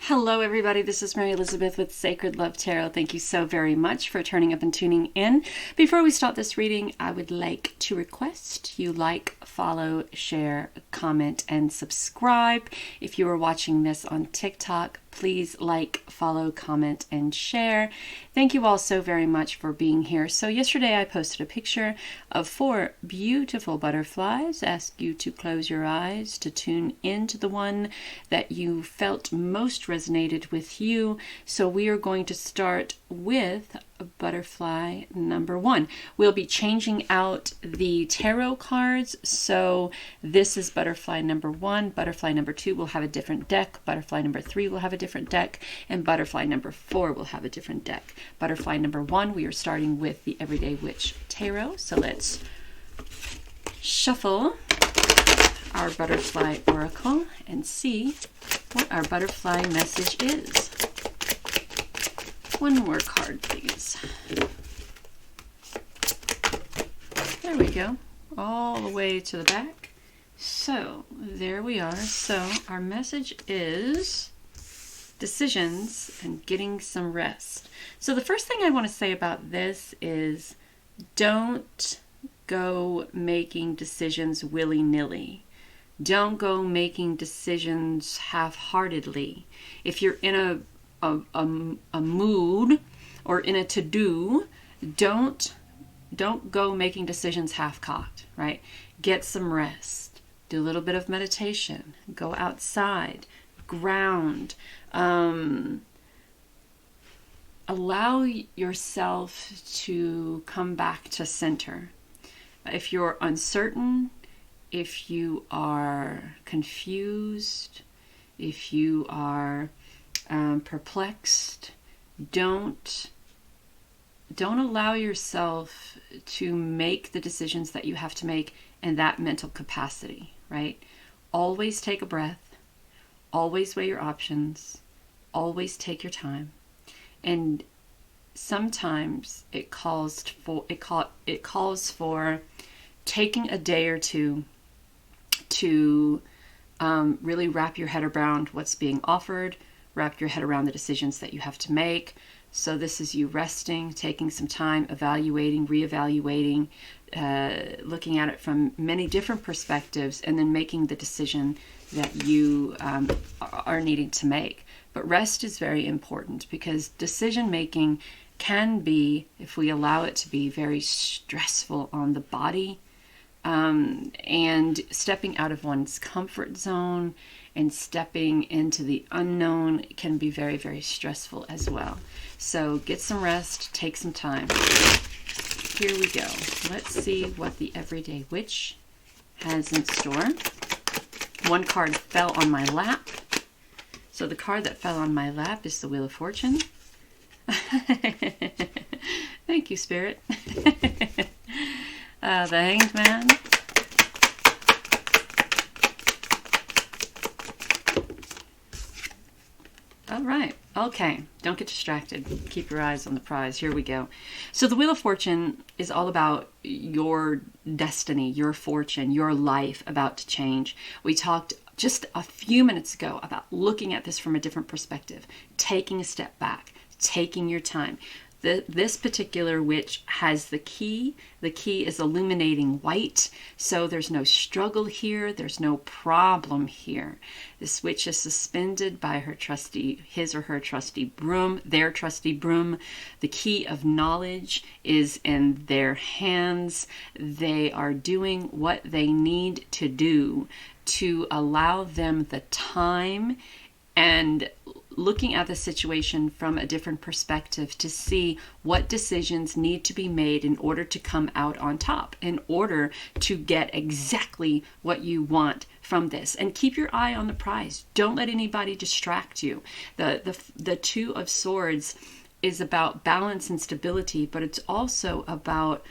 Hello, everybody. This is Mary Elizabeth with Sacred Love Tarot. Thank you so very much for turning up and tuning in. Before we start this reading, I would like to request you like, follow, share, comment, and subscribe. If you are watching this on TikTok, please like, follow, comment, and share. Thank you all so very much for being here. So yesterday I posted a picture of 4 beautiful butterflies. Ask you to close your eyes to tune into the one that you felt most resonated with you. So we are going to start with butterfly number 1. We'll be changing out the tarot cards. So this is butterfly number 1. Butterfly number 2 will have a different deck. Butterfly number 3 will have a different deck. And butterfly number 4 will have a different deck. Butterfly number 1, we are starting with the Everyday Witch Tarot. So let's shuffle our butterfly oracle and see what our butterfly message is. One more card, please. There we go. All the way to the back. So there we are. So our message is decisions and getting some rest. So the first thing I want to say about this is don't go making decisions willy-nilly. Don't go making decisions half-heartedly. If you're in a mood or in a to-do, don't go making decisions half-cocked, right? Get some rest. Do a little bit of meditation. Go outside. Ground. Allow yourself to come back to center. If you're uncertain, if you are confused, if you are perplexed, don't allow yourself to make the decisions that you have to make in that mental capacity, right? Always take a breath. Always weigh your options. Always take your time. And sometimes it calls for taking a day or two to really wrap your head around what's being offered, wrap your head around the decisions that you have to make. So this is you resting, taking some time, evaluating, reevaluating, looking at it from many different perspectives, and then making the decision that you are needing to make. But rest is very important because decision making can be, if we allow it to be, very stressful on the body. And stepping out of one's comfort zone and stepping into the unknown can be very, very stressful as well. So get some rest, take some time. Here we go. Let's see what the Everyday Witch has in store. One card fell on my lap. So the card that fell on my lap is the Wheel of Fortune. Thank you, Spirit. The Hanged Man. All right. Okay. Don't get distracted. Keep your eyes on the prize. Here we go. So the Wheel of Fortune is all about your destiny, your fortune, your life about to change. We talked just a few minutes ago about looking at this from a different perspective, taking a step back, taking your time. This particular witch has the key. The key is illuminating white, so there's no struggle here. There's no problem here. This witch is suspended by his or her trusty broom, their trusty broom. The key of knowledge is in their hands. They are doing what they need to do to allow them the time and looking at the situation from a different perspective to see what decisions need to be made in order to come out on top, in order to get exactly what you want from this. And keep your eye on the prize. Don't let anybody distract you. The Two of Swords is about balance and stability, but it's also about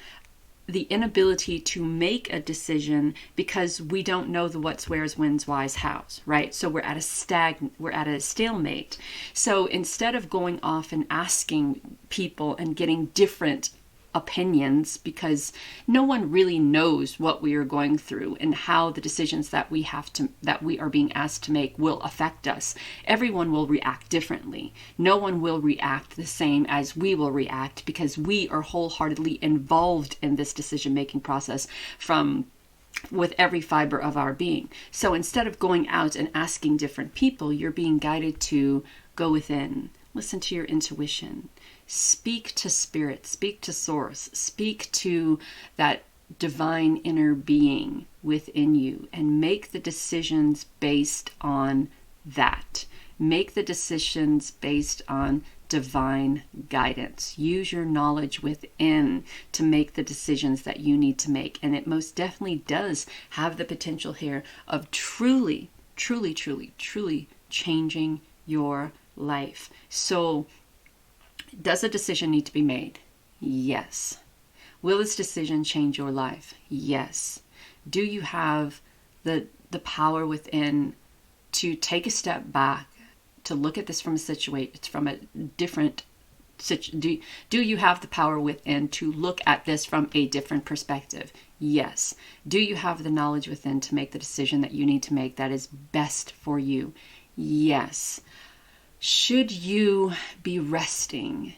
the inability to make a decision because we don't know the what's, where's, when's, why's, how's, right? So we're at a stalemate. So instead of going off and asking people and getting different opinions, because no one really knows what we are going through and how the decisions that we are being asked to make will affect us. Everyone will react differently. No one will react the same as we will react, because we are wholeheartedly involved in this decision-making process with every fiber of our being. So instead of going out and asking different people, you're being guided to go within, listen to your intuition, speak to spirit, speak to source, speak to that divine inner being within you, and make the decisions based on that. Make the decisions based on divine guidance. Use your knowledge within to make the decisions that you need to make. And it most definitely does have the potential here of truly, truly, truly, truly changing your life. So, does a decision need to be made? Yes. Will this decision change your life? Yes. Do you have the power within to take a step back, to look at this from a different situation? Do you have the power within to look at this from a different perspective? Yes. Do you have the knowledge within to make the decision that you need to make that is best for you? Yes. Should you be resting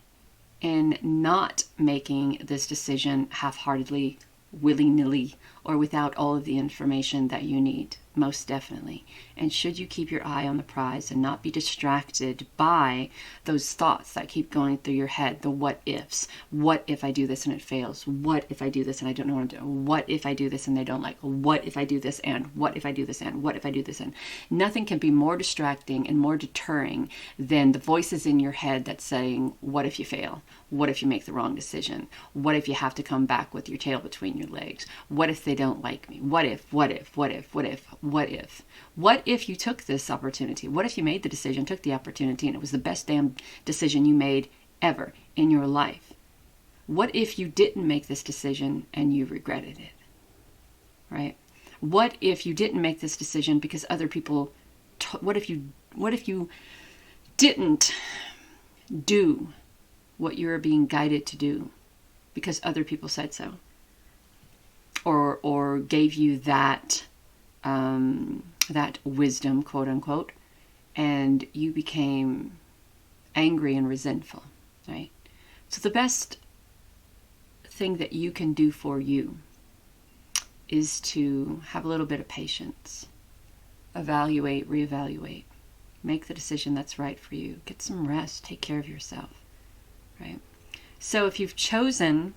and not making this decision half-heartedly, willy-nilly, or without all of the information that you need? Most definitely. And should you keep your eye on the prize and not be distracted by those thoughts that keep going through your head, the what ifs? What if I do this and it fails? What if I do this and I don't know what I'm doing? What if I do this and they don't like? What if I do this and? What if I do this and? What if I do this and? Nothing can be more distracting and more deterring than the voices in your head that's saying, what if you fail? What if you make the wrong decision? What if you have to come back with your tail between your legs? What if they don't like me? What if? What if you took this opportunity? What if you made the decision, took the opportunity, and it was the best damn decision you made ever in your life? What if you didn't make this decision and you regretted it? Right? What if you didn't make this decision because other people, what if you didn't do what you were being guided to do because other people said so? Or gave you that wisdom, quote unquote, and you became angry and resentful, right? So the best thing that you can do for you is to have a little bit of patience, evaluate, reevaluate, make the decision that's right for you, get some rest, take care of yourself, right? So if you've chosen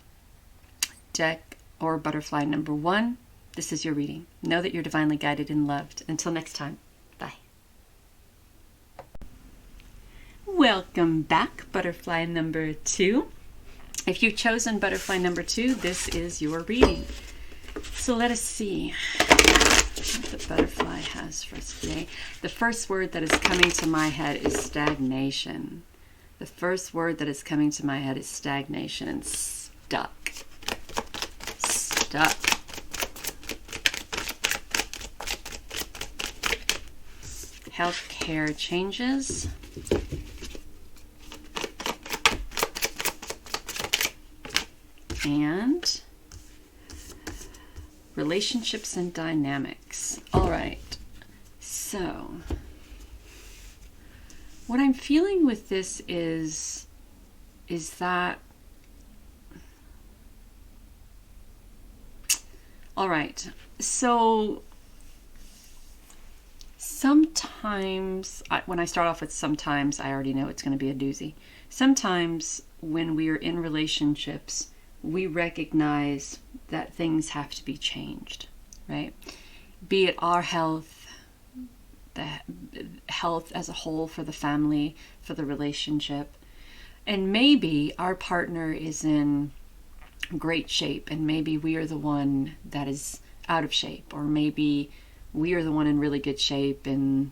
deck or butterfly number 1, this is your reading. Know that you're divinely guided and loved. Until next time, bye. Welcome back, butterfly number 2. If you've chosen butterfly number 2, this is your reading. So let us see what the butterfly has for us today. The first word that is coming to my head is stagnation. The first word that is coming to my head is stagnation and stuck. Stuck. Healthcare changes. And relationships and dynamics. All right. So, what I'm feeling with this is that, all right. So, sometimes, when I start off with sometimes, I already know it's going to be a doozy. Sometimes when we are in relationships, we recognize that things have to be changed, right? Be it our health, the health as a whole for the family, for the relationship. And maybe our partner is in great shape and maybe we are the one that is out of shape, or maybe we are the one in really good shape and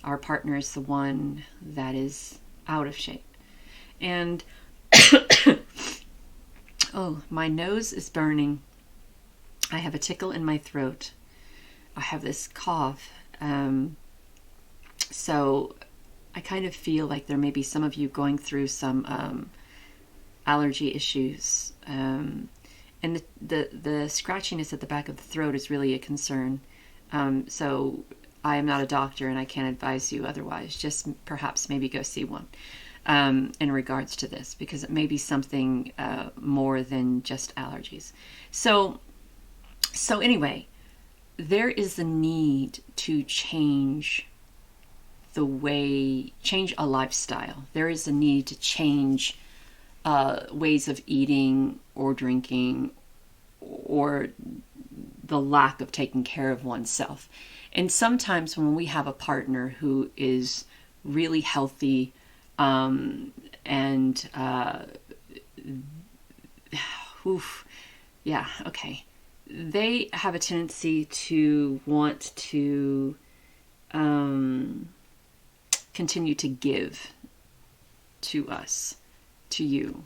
our partner is the one that is out of shape. And oh, my nose is burning. I have a tickle in my throat. I have this cough. So I kind of feel like there may be some of you going through some allergy issues. And the scratchiness at the back of the throat is really a concern. So I am not a doctor and I can't advise you otherwise. Just perhaps maybe go see one in regards to this, because it may be something more than just allergies. So anyway, there is a need to change a lifestyle. There is a need to change ways of eating or drinking, or the lack of taking care of oneself. And sometimes when we have a partner who is really healthy, they have a tendency to want to continue to give to us, to you,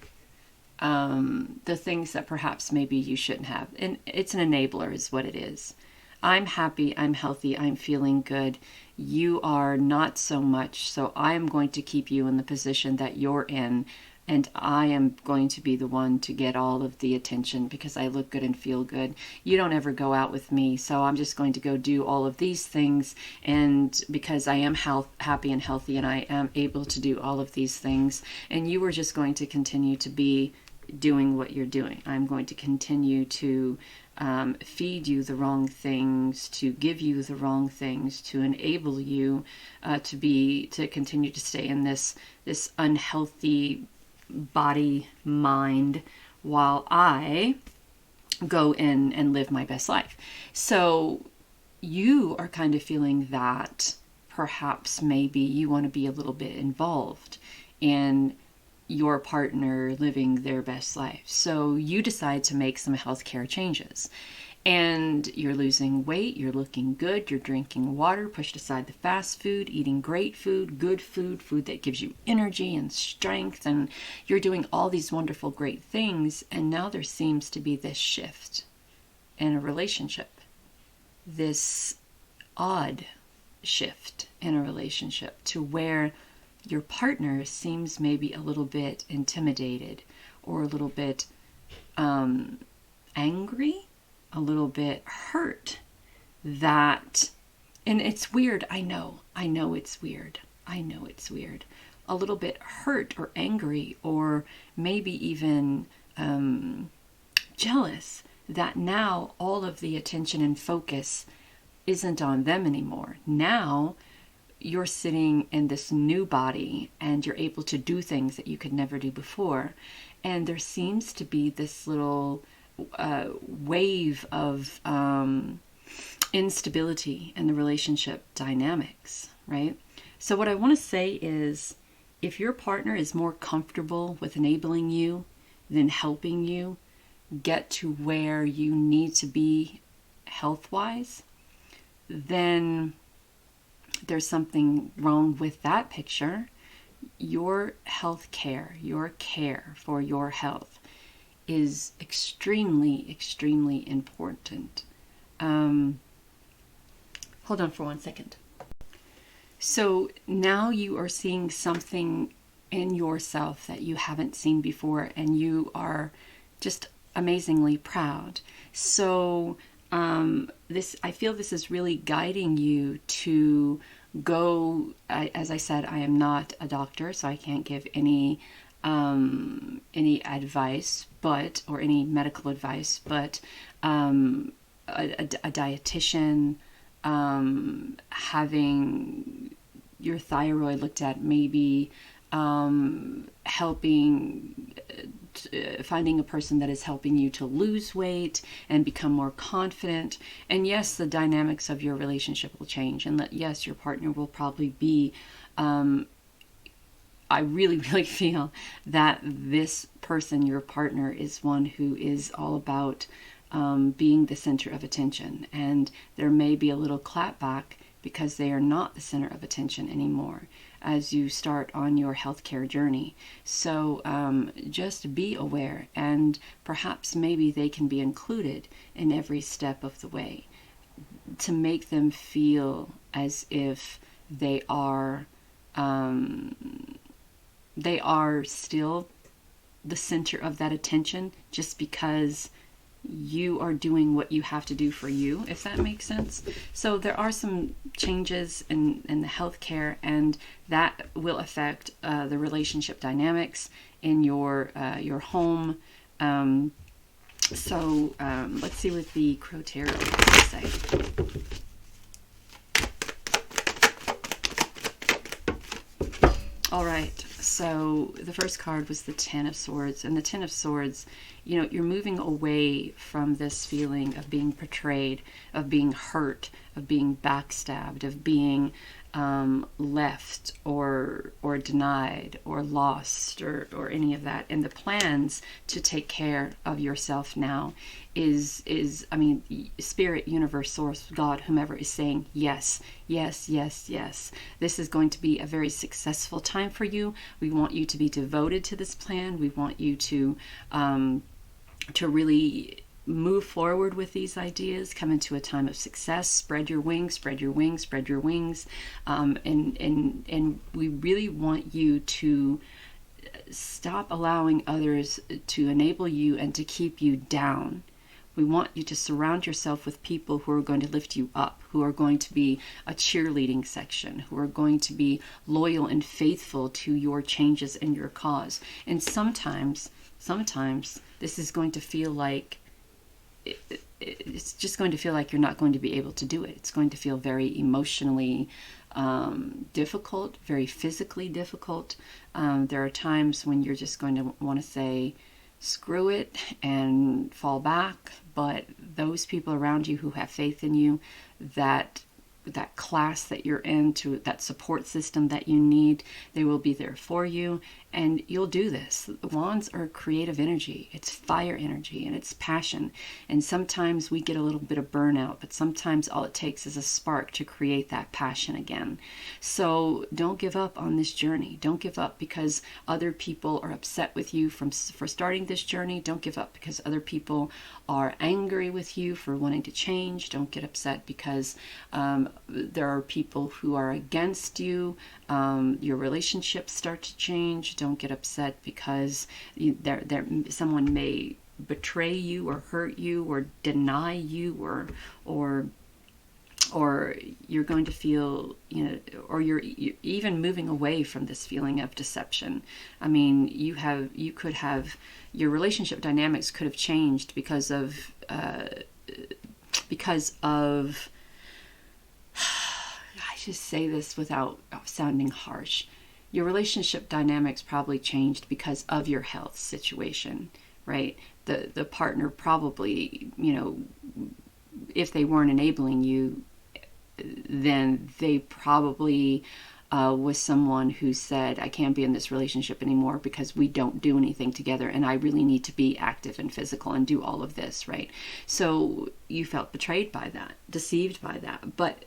the things that perhaps maybe you shouldn't have. And it's an enabler is what it is. I'm happy, I'm healthy, I'm feeling good. You are not so much, so I am going to keep you in the position that you're in, and I am going to be the one to get all of the attention because I look good and feel good. You don't ever go out with me, so I'm just going to go do all of these things, and because I am happy and healthy and I am able to do all of these things, and you are just going to continue to be doing what you're doing. I'm going to continue to feed you the wrong things, to give you the wrong things, to enable you to continue to stay in this unhealthy body, mind, while I go in and live my best life. So you are kind of feeling that perhaps maybe you want to be a little bit involved in your partner living their best life. So you decide to make some healthcare changes. And you're losing weight, you're looking good, you're drinking water, pushed aside the fast food, eating great food, good food, food that gives you energy and strength, and you're doing all these wonderful, great things. And now there seems to be this shift in a relationship, this odd shift in a relationship, to where your partner seems maybe a little bit intimidated, or a little bit angry, a little bit hurt that, and it's weird, I know it's weird, a little bit hurt or angry, or maybe even jealous that now all of the attention and focus isn't on them anymore. Now you're sitting in this new body and you're able to do things that you could never do before. And there seems to be this little wave of instability in the relationship dynamics, right? So what I want to say is, if your partner is more comfortable with enabling you than helping you get to where you need to be health-wise, then there's something wrong with that picture. Your health care, your care for your health is extremely, extremely important. Hold on for 1 second. So now you are seeing something in yourself that you haven't seen before, and you are just amazingly proud. So I feel this is really guiding you to go. As I said, I am not a doctor, so I can't give any advice, or any medical advice, but a dietitian, having your thyroid looked at, maybe helping, finding a person that is helping you to lose weight and become more confident. And yes, the dynamics of your relationship will change, and that yes, your partner will probably be, I really, really feel that this person, your partner, is one who is all about being the center of attention. And there may be a little clapback because they are not the center of attention anymore as you start on your healthcare journey. So just be aware, and perhaps maybe they can be included in every step of the way to make them feel as if they are still the center of that attention just because you are doing what you have to do for you, if that makes sense. So there are some changes in the healthcare, and that will affect the relationship dynamics in your home. Let's see what the Crow Tarot has to say. All right, so the first card was the Ten of Swords, and the Ten of Swords, you know, you're moving away from this feeling of being betrayed, of being hurt, of being backstabbed, of being left or denied or lost or any of that. And the plans to take care of yourself now is I mean, Spirit, Universe, Source, God, whomever is saying yes, yes, yes, yes. This is going to be a very successful time for you. We want you to be devoted to this plan. We want you to really move forward with these ideas, come into a time of success, spread your wings, spread your wings, spread your wings. And we really want you to stop allowing others to enable you and to keep you down. We want you to surround yourself with people who are going to lift you up, who are going to be a cheerleading section, who are going to be loyal and faithful to your changes and your cause. And sometimes this is going to feel like it's just going to feel like you're not going to be able to do it. It's going to feel very emotionally difficult, very physically difficult. There are times when you're just going to want to say, screw it, and fall back. But those people around you who have faith in you, that class that you're in, to that support system that you need, they will be there for you, and you'll do this. The wands are creative energy. It's fire energy, and it's passion. And sometimes we get a little bit of burnout, but sometimes all it takes is a spark to create that passion again. So don't give up on this journey. Don't give up because other people are upset with you for starting this journey. Don't give up because other people are angry with you for wanting to change. Don't get upset because there are people who are against you. Your relationships start to change. Don't get upset because someone may betray you or hurt you or deny you or you're going to feel, or you're even moving away from this feeling of deception. I mean, you could have, your relationship dynamics could have changed because of I just say this without sounding harsh. Your relationship dynamics probably changed because of your health situation, right? The partner probably, if they weren't enabling you, then they probably was someone who said, I can't be in this relationship anymore because we don't do anything together and I really need to be active and physical and do all of this, right? So you felt betrayed by that, deceived by that, but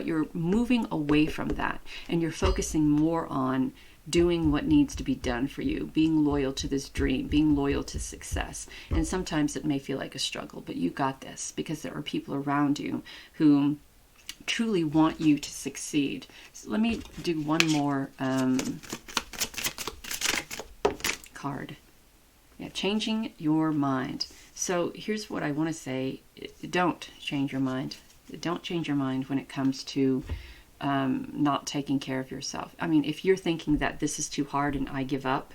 you're moving away from that and you're focusing more on doing what needs to be done for you, being loyal to this dream, being loyal to success. And sometimes it may feel like a struggle, but you got this because there are people around you who truly want you to succeed. So let me do one more card. Yeah, changing your mind. So here's what I want to say. Don't change your mind. Don't change your mind when it comes to not taking care of yourself. I mean, if you're thinking that this is too hard and I give up,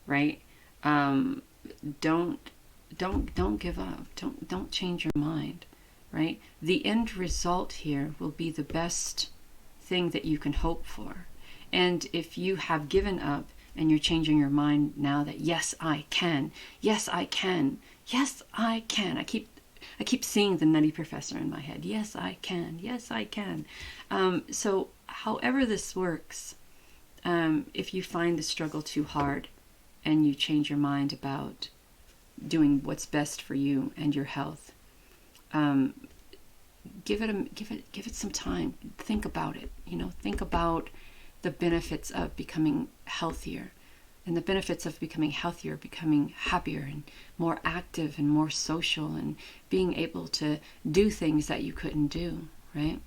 right? Don't give up. Don't change your mind, right? The end result here will be the best thing that you can hope for. And if you have given up and you're changing your mind now that yes, I can. Yes, I can. Yes, I can. I keep seeing the Nutty Professor in my head. Yes, I can. Yes, I can. So however this works, if you find the struggle too hard and you change your mind about doing what's best for you and your health, give it some time. Think about it. Think about the benefits of becoming healthier. And the benefits of becoming healthier, becoming happier and more active and more social and being able to do things that you couldn't do, right?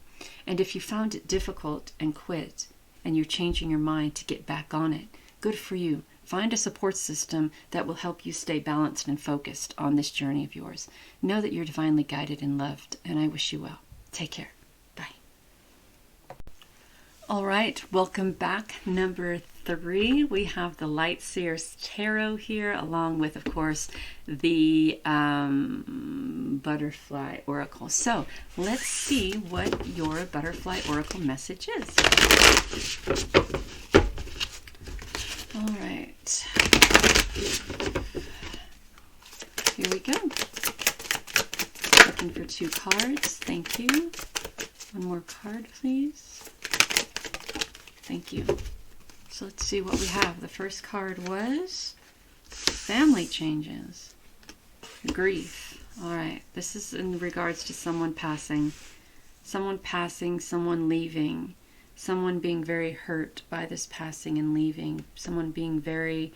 And if you found it difficult and quit and you're changing your mind to get back on it, good for you. Find a support system that will help you stay balanced and focused on this journey of yours. Know that you're divinely guided and loved, and I wish you well. Take care. Bye. All right, welcome back. Number 3, we have the Light Seers Tarot here, along with, of course, the Butterfly Oracle. So let's see what your Butterfly Oracle message is. All right. Here we go. Looking for 2 cards. Thank you. One more card, please. Thank you. So let's see what we have. The first card was family changes. Grief. All right. This is in regards to someone passing. Someone leaving. Someone being very hurt by this passing and leaving. Someone being very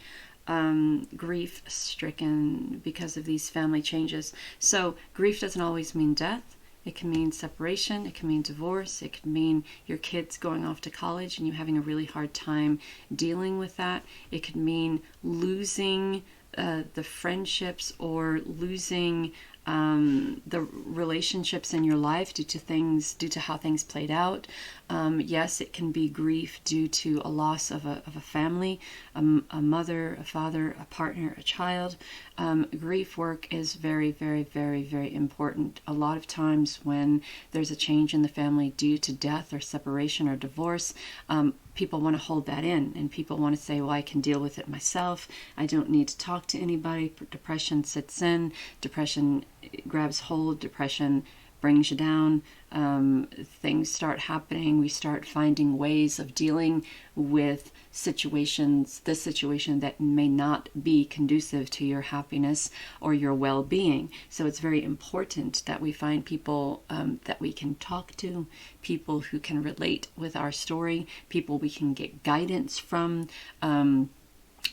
grief-stricken because of these family changes. So grief doesn't always mean death. It can mean separation. It can mean divorce. It can mean your kids going off to college and you having a really hard time dealing with that. It could mean losing the friendships or losing the relationships in your life due to how things played out. Yes, it can be grief due to a loss of a family, a mother, a father, a partner, a child. Grief work is very, very, very, very important. A lot of times when there's a change in the family due to death or separation or divorce, people want to hold that in, and people want to say, well, I can deal with it myself. I don't need to talk to anybody. Depression sits in. Depression grabs hold. Depression brings you down. Things start happening. We start finding ways of dealing with this situation that may not be conducive to your happiness or your well-being. So it's very important that we find people that we can talk to, people who can relate with our story, people we can get guidance from.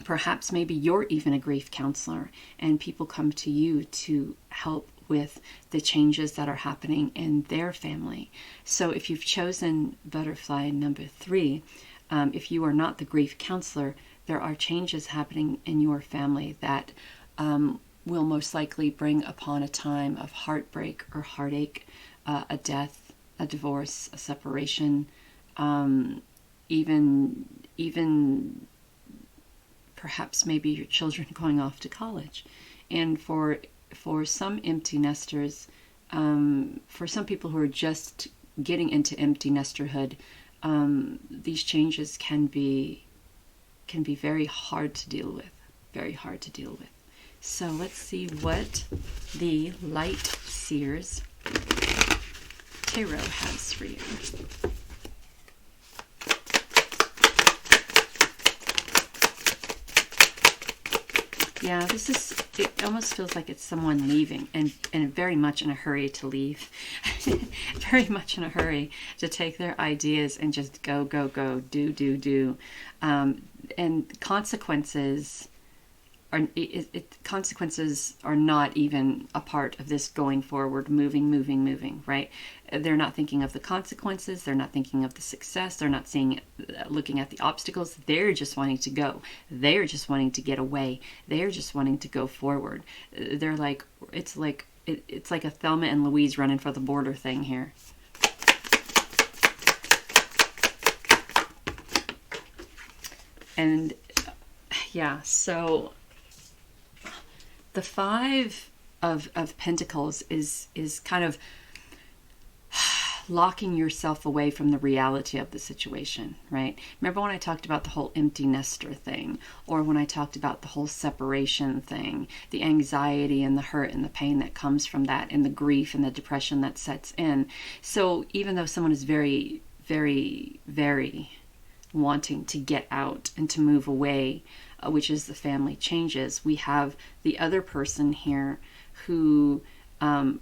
Perhaps maybe you're even a grief counselor and people come to you to help with the changes that are happening in their family. So if you've chosen Butterfly number 3, if you are not the grief counselor, there are changes happening in your family that will most likely bring upon a time of heartbreak or heartache, a death, a divorce, a separation, even perhaps maybe your children going off to college. And for some empty nesters, for some people who are just getting into empty nesterhood, these changes can be very hard to deal with. Very hard to deal with. So let's see what the Light Seers Tarot has for you. Yeah, it almost feels like it's someone leaving and very much in a hurry to leave. Very much in a hurry to take their ideas and just go, do. And consequences are not even a part of this going forward, moving, right? They're not thinking of the consequences. They're not thinking of the success. They're not looking at the obstacles. They're just wanting to go. They're just wanting to get away. They're just wanting to go forward. They're like, it's like a Thelma and Louise running for the border thing here. And yeah, so the 5 of Pentacles is kind of locking yourself away from the reality of the situation, right? Remember when I talked about the whole empty nester thing, or when I talked about the whole separation thing, the anxiety and the hurt and the pain that comes from that, and the grief and the depression that sets in. So even though someone is very, very, very wanting to get out and to move away, which is the family changes, we have the other person here who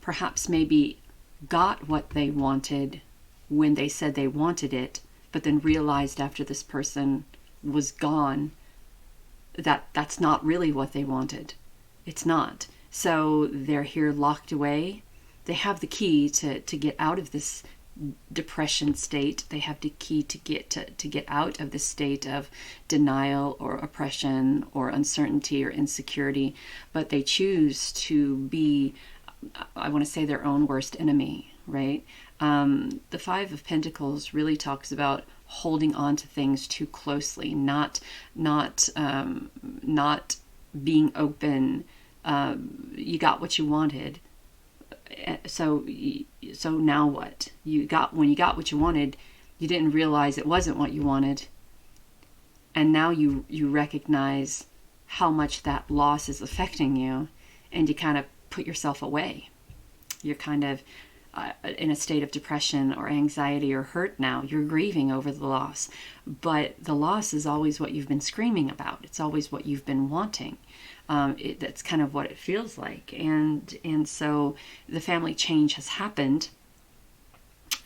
perhaps maybe got what they wanted when they said they wanted it, but then realized after this person was gone that that's not really what they wanted. It's not. So they're here locked away. They have the key to get out of this depression state. They have the key to get out of the state of denial or oppression or uncertainty or insecurity, but they choose to be, I want to say, their own worst enemy, right? The Five of Pentacles really talks about holding on to things too closely, not being open. You got what you wanted, so now what? When you got what you wanted, you didn't realize it wasn't what you wanted, and now you recognize how much that loss is affecting you, and you kind of put yourself away. You're kind of in a state of depression or anxiety or hurt now. You're grieving over the loss, but the loss is always what you've been screaming about. It's always what you've been wanting. That's kind of what it feels like. And so the family change has happened.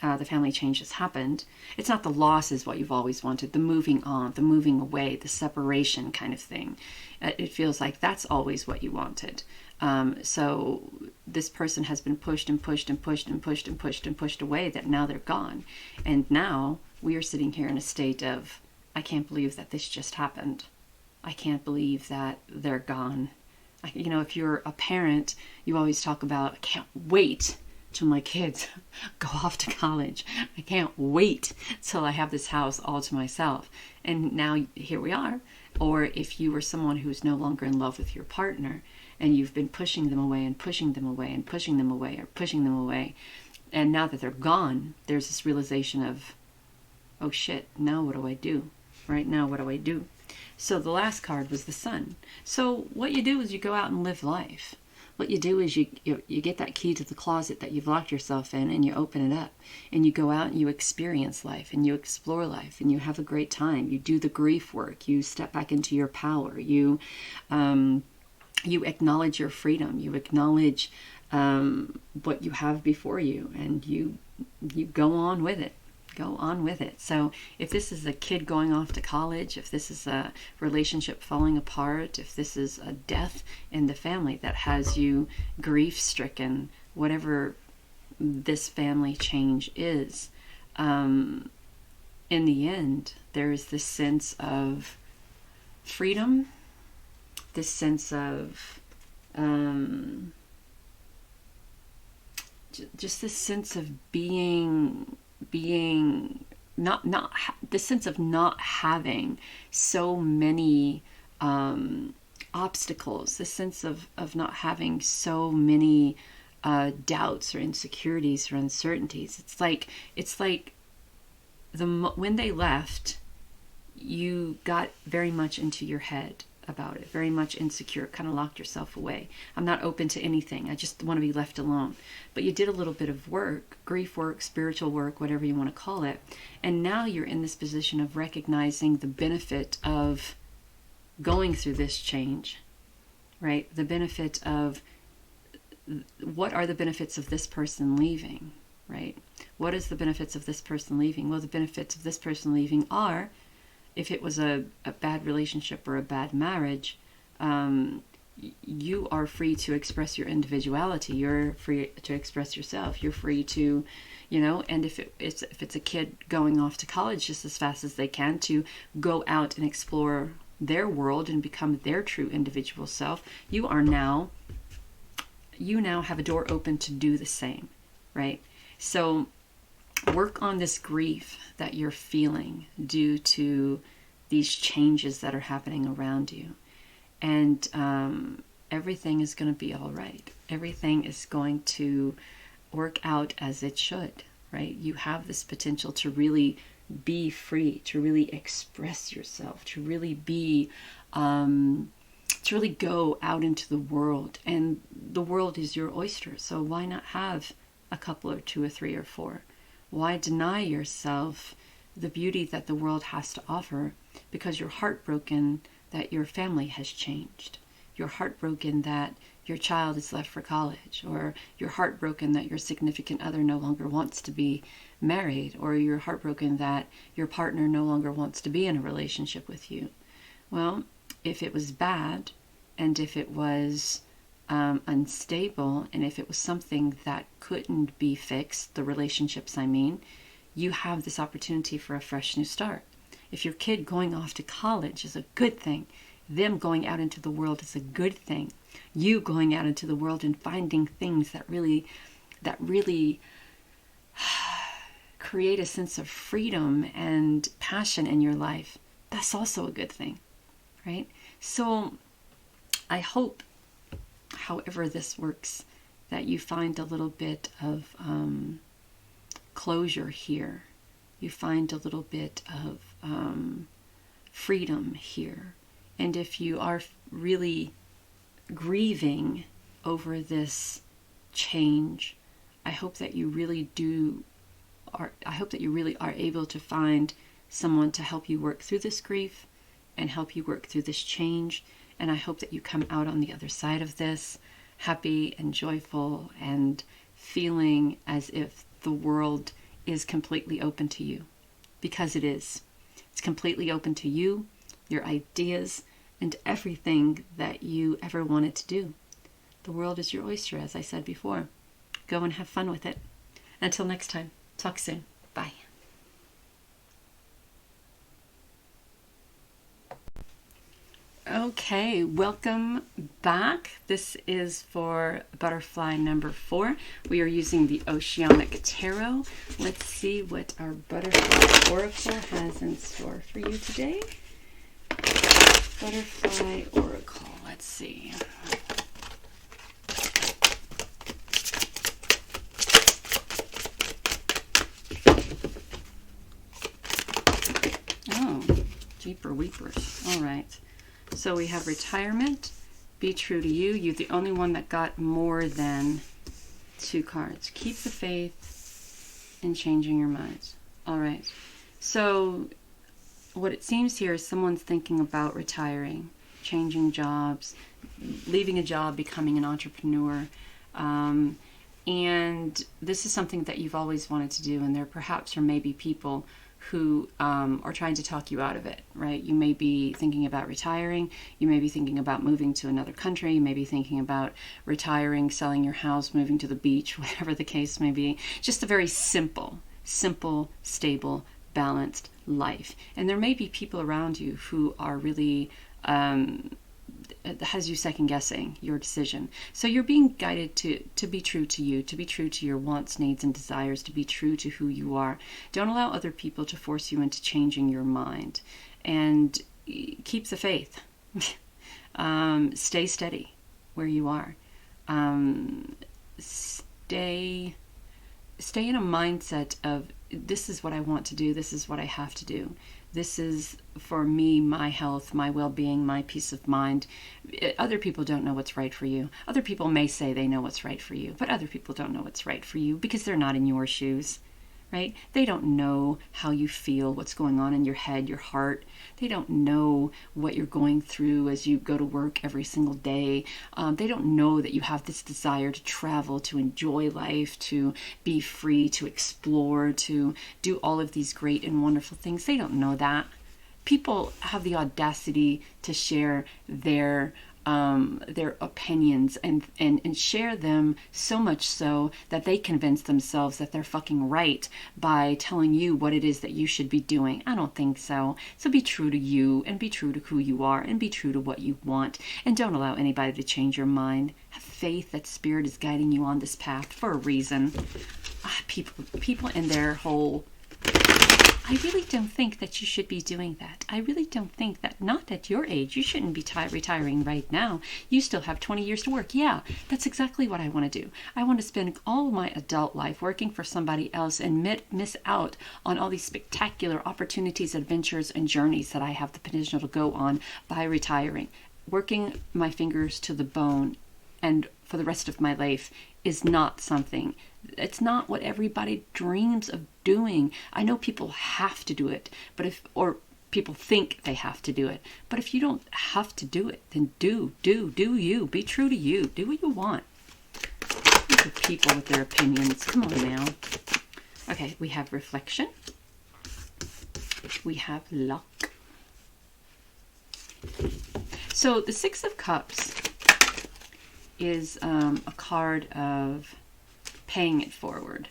It's not the loss is what you've always wanted. The moving on, the moving away, the separation kind of thing. It feels like that's always what you wanted. So this person has been pushed and pushed and pushed and pushed and pushed and pushed away, that now they're gone. And now we are sitting here in a state of, I can't believe that this just happened. I can't believe that they're gone. If you're a parent, you always talk about, I can't wait till my kids go off to college. I can't wait till I have this house all to myself. And now here we are. Or if you were someone who's no longer in love with your partner, and you've been pushing them away and pushing them away and pushing them away or pushing them away, and now that they're gone, there's this realization of, oh shit, now what do I do? Right now, what do I do? So the last card was the Sun. So what you do is you go out and live life. What you do is you get that key to the closet that you've locked yourself in, and you open it up, and you go out and you experience life, and you explore life, and you have a great time. You do the grief work. You step back into your power. You acknowledge your freedom. You acknowledge what you have before you, and you go on with it. Go on with it. So if this is a kid going off to college, if this is a relationship falling apart, if this is a death in the family that has you grief-stricken, whatever this family change is, in the end, there is this sense of freedom, this sense of just this sense of being not the sense of not having so many obstacles, the sense of not having so many doubts or insecurities or uncertainties. It's like when they left, you got very much into your head about it, very much insecure, kind of locked yourself away. I'm not open to anything. I just want to be left alone. But you did a little bit of work, grief work, spiritual work, whatever you want to call it. And now you're in this position of recognizing the benefit of going through this change, right? The benefit of, what are the benefits of this person leaving, right? What is the benefits of this person leaving? Well, the benefits of this person leaving are, if it was a bad relationship or a bad marriage, you are free to express your individuality. You're free to express yourself. You're free to, and if it's a kid going off to college just as fast as they can, to go out and explore their world and become their true individual self, you now have a door open to do the same, right? So work on this grief that you're feeling due to these changes that are happening around you. And everything is going to be all right. Everything is going to work out as it should, right? You have this potential to really be free, to really express yourself, to really be, to really go out into the world. And the world is your oyster. So why not have a couple or two or three or four? Why deny yourself the beauty that the world has to offer because you're heartbroken that your family has changed? You're heartbroken that your child is left for college, or you're heartbroken that your significant other no longer wants to be married, or you're heartbroken that your partner no longer wants to be in a relationship with you. Well, if it was bad, and if it was unstable, and if it was something that couldn't be fixed, the relationships I mean, you have this opportunity for a fresh new start. If your kid going off to college is a good thing, them going out into the world is a good thing. You going out into the world and finding things that really create a sense of freedom and passion in your life, that's also a good thing, right? So I hope, however this works, that you find a little bit of closure here. You find a little bit of freedom here. And if you are really grieving over this change, I hope that you really are able to find someone to help you work through this grief and help you work through this change. And I hope that you come out on the other side of this happy and joyful and feeling as if the world is completely open to you, because it is. It's completely open to you, your ideas, and everything that you ever wanted to do. The world is your oyster, as I said before. Go and have fun with it. Until next time, talk soon. Bye. Okay, welcome back. This is for butterfly number 4. We are using the Oceanic Tarot. Let's see what our butterfly oracle has in store for you today. Butterfly oracle. Let's see. Oh, jeeper weepers. All right. So we have retirement, be true to you. You're the only one that got more than 2 cards. Keep the faith in changing your minds. All right. So what it seems here is someone's thinking about retiring, changing jobs, leaving a job, becoming an entrepreneur. And this is something that you've always wanted to do. And there perhaps or maybe people who are trying to talk you out of it, right? You may be thinking about retiring. You may be thinking about moving to another country. You may be thinking about retiring, selling your house, moving to the beach, whatever the case may be. Just a very simple, stable, balanced life. And there may be people around you who are really has you second guessing your decision. So you're being guided to be true to you, to be true to your wants, needs, and desires, to be true to who you are. Don't allow other people to force you into changing your mind. And keep the faith. Stay steady where you are. Stay in a mindset of, this is what I want to do, this is what I have to do. This is, for me, my health, my well-being, my peace of mind. Other people don't know what's right for you. Other people may say they know what's right for you, but other people don't know what's right for you because they're not in your shoes, right? They don't know how you feel, what's going on in your head, your heart. They don't know what you're going through as you go to work every single day. They don't know that you have this desire to travel, to enjoy life, to be free, to explore, to do all of these great and wonderful things. They don't know that. People have the audacity to share their opinions and share them so much so that they convince themselves that they're fucking right by telling you what it is that you should be doing. I don't think so. So be true to you and be true to who you are and be true to what you want, and don't allow anybody to change your mind. Have faith that Spirit is guiding you on this path for a reason. People in their whole, I really don't think that you should be doing that. I really don't think that, not at your age, you shouldn't be retiring right now. You still have 20 years to work. Yeah, that's exactly what I want to do. I want to spend all of my adult life working for somebody else and miss out on all these spectacular opportunities, adventures, and journeys that I have the potential to go on by retiring. Working my fingers to the bone and for the rest of my life is not something, it's not what everybody dreams of doing. I know people have to do it, or people think they have to do it. But if you don't have to do it, then do you. Be true to you. Do what you want. Look at people with their opinions. Come on now. Okay, we have reflection. We have luck. So the Six of Cups is a card of paying it forward.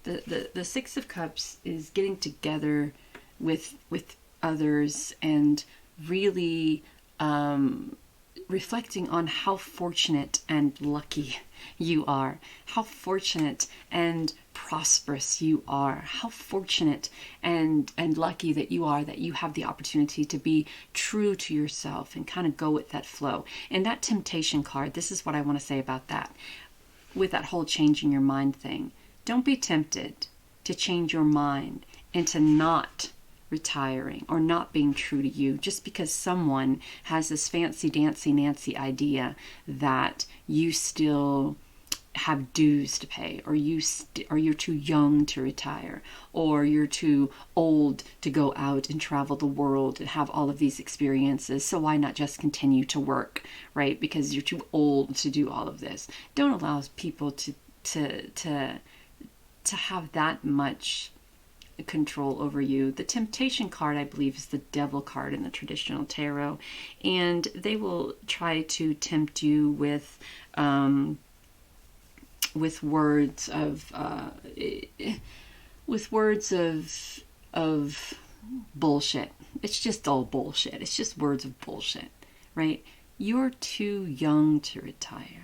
The Six of Cups is getting together with others and really reflecting on how fortunate and lucky you are, how fortunate and prosperous you are, how fortunate and lucky that you are that you have the opportunity to be true to yourself and kind of go with that flow. And that temptation card, this is what I want to say about that, with that whole changing your mind thing. Don't be tempted to change your mind into not retiring or not being true to you just because someone has this fancy dancy Nancy idea that you still have dues to pay, or you're too young to retire, or you're too old to go out and travel the world and have all of these experiences, so why not just continue to work, right? Because you're too old to do all of this. Don't allow people to have that much control over you. The temptation card, I believe, is the devil card in the traditional tarot, and they will try to tempt you with words of bullshit. It's just all bullshit. It's just words of bullshit, right? You're too young to retire.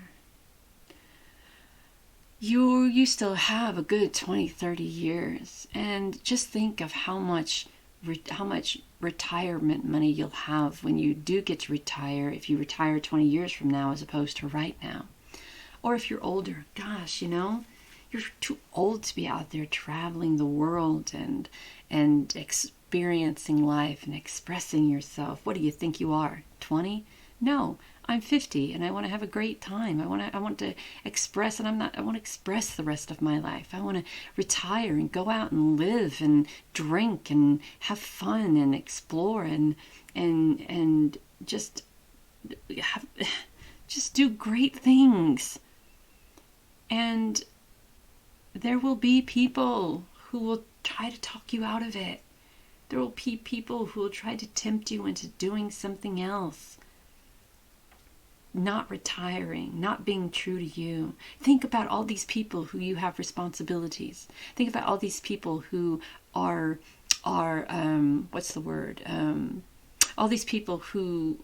You still have a good 20, 30 years, and just think of how much retirement money you'll have when you do get to retire, if you retire 20 years from now as opposed to right now. Or if you're older, gosh, you're too old to be out there traveling the world and experiencing life and expressing yourself. What do you think you are, 20? No, I'm 50 and I want to have a great time. I want to express, and I want to express the rest of my life. I want to retire and go out and live and drink and have fun and explore and just do great things. And there will be people who will try to talk you out of it. There will be people who will try to tempt you into doing something else. Not retiring, not being true to you. Think about all these people who you have responsibilities. Think about all these people who are what's the word? All these people who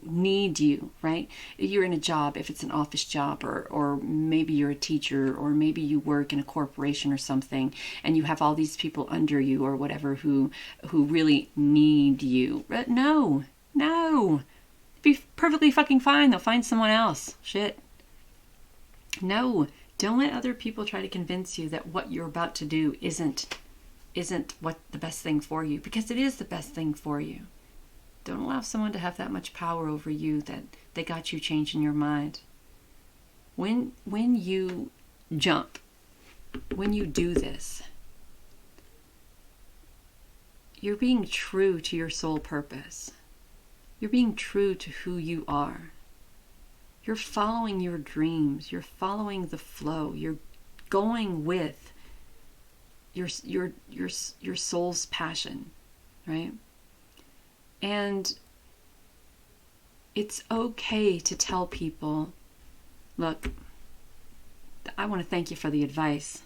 need you, right? You're in a job, if it's an office job, or maybe you're a teacher, or maybe you work in a corporation or something, and you have all these people under you or whatever who really need you. No. Be perfectly fucking fine. They'll find someone else. Shit. No. Don't let other people try to convince you that what you're about to do isn't what the best thing for you, because it is the best thing for you. Don't allow someone to have that much power over you that they got you changing your mind. When you jump, when you do this, you're being true to your soul purpose. You're being true to who you are. You're following your dreams. You're following the flow. You're going with your soul's passion, right? And it's okay to tell people, look, I want to thank you for the advice,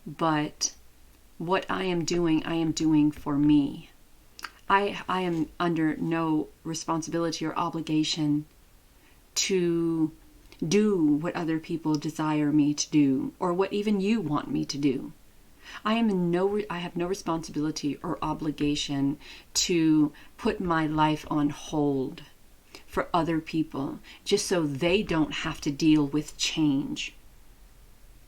but what I am doing for me. I am under no responsibility or obligation to do what other people desire me to do, or what even you want me to do. I have no responsibility or obligation to put my life on hold for other people just so they don't have to deal with change.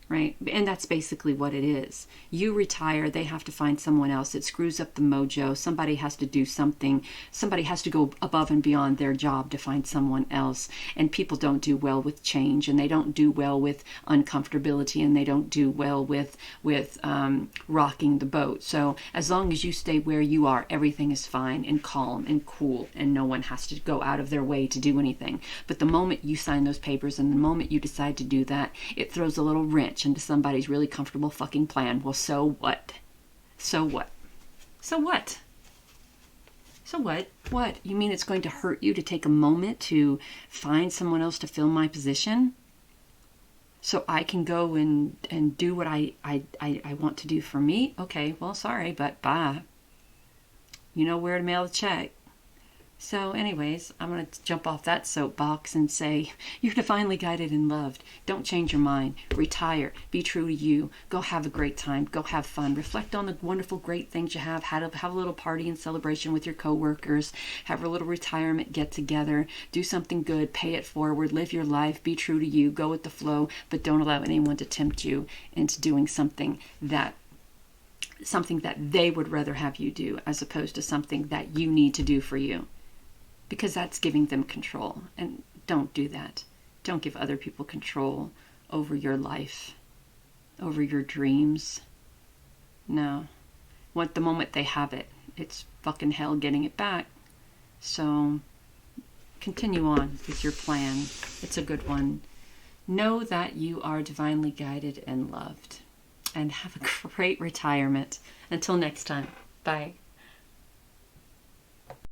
Right? And that's basically what it is. You retire, they have to find someone else. It screws up the mojo. Somebody has to do something. Somebody has to go above and beyond their job to find someone else. And people don't do well with change, and they don't do well with uncomfortability, and they don't do well with rocking the boat. So as long as you stay where you are, everything is fine and calm and cool, and no one has to go out of their way to do anything. But the moment you sign those papers and the moment you decide to do that, it throws a little wrench into somebody's really comfortable fucking plan. Well, so what? So So what? What? You mean it's going to hurt you to take a moment to find someone else to fill my position? So I can go and do what I want to do for me? Okay, well, sorry, but bye. You know where to mail the check. So anyways, I'm going to jump off that soapbox and say, you're divinely guided and loved. Don't change your mind. Retire. Be true to you. Go have a great time. Go have fun. Reflect on the wonderful, great things you have. Have a little party and celebration with your coworkers. Have a little retirement get together. Do something good. Pay it forward. Live your life. Be true to you. Go with the flow. But don't allow anyone to tempt you into doing something that they would rather have you do, as opposed to something that you need to do for you. Because that's giving them control. And don't do that. Don't give other people control over your life, over your dreams. No. The moment they have it, it's fucking hell getting it back. So continue on with your plan. It's a good one. Know that you are divinely guided and loved. And have a great retirement. Until next time. Bye.